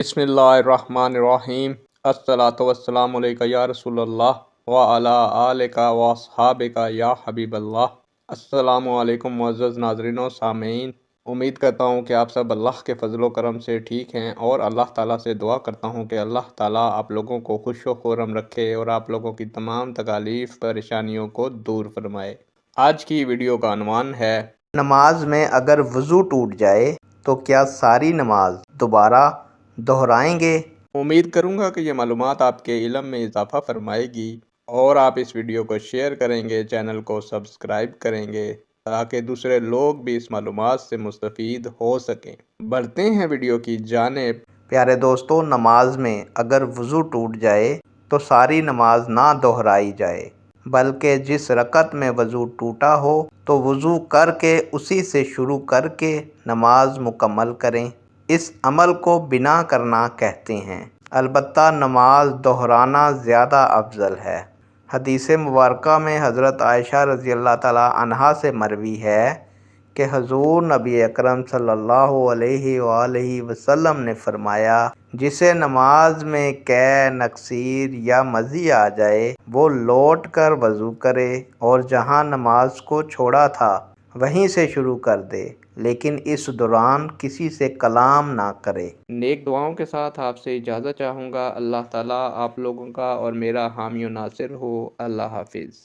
बिस्मिल्लाहिर्रहमानिर्रहीम। अस्सलातु वस्सलामु अलैका या रसूलल्लाह व अला आलिका व अस्हाबिका या हबीबल्लाह। अस्सलामु अलैकुम मुअज़्ज़ज़ नाज़रीन व सामीन। उम्मीद करता हूँ कि आप सब अल्लाह के फजल व करम से ठीक हैं और अल्लाह ताला से दुआ करता हूँ कि अल्लाह ताला आप लोगों को खुश व खुर्रम रखे और आप लोगों की तमाम तकालीफ परेशानियों को दूर फरमाए। आज की वीडियो का अनवान है, नमाज में अगर वज़ू टूट जाए तो क्या सारी नमाज दोबारा दोहराएंगे? उम्मीद करूँगा कि ये मालूमात आपके इल्म में इजाफ़ा फरमाएगी और आप इस वीडियो को शेयर करेंगे, चैनल को सब्सक्राइब करेंगे ताकि दूसरे लोग भी इस मालूमात से मुस्तफ़ीद हो सकें। बढ़ते हैं वीडियो की जानिब। प्यारे दोस्तों, नमाज में अगर वज़ू टूट जाए तो सारी नमाज ना दोहराई जाए, बल्कि जिस रकत में वज़ू टूटा हो तो वज़ू करके उसी से शुरू करके नमाज मुकम्मल करें। इस अमल को बिना करना कहते हैं। अलबत्ता नमाज दोहराना ज़्यादा अफजल है। हदीस मुबारका में हज़रत आयशा रज़ियल्लाहु ताला अन्हा से मरवी है कि हुज़ूर नबी अकरम सल्लल्लाहु अलैहि वसल्लम ने फरमाया, जिसे नमाज में कै, नक्सीर या मज़ी आ जाए वो लौट कर वज़ू करे और जहाँ नमाज को छोड़ा था वहीं से शुरू कर दे, लेकिन इस दौरान किसी से कलाम ना करे। नेक दुआओं के साथ आपसे इजाज़त चाहूँगा। अल्लाह ताला आप लोगों का और मेरा हामी व नासिर हो। अल्लाह हाफिज़।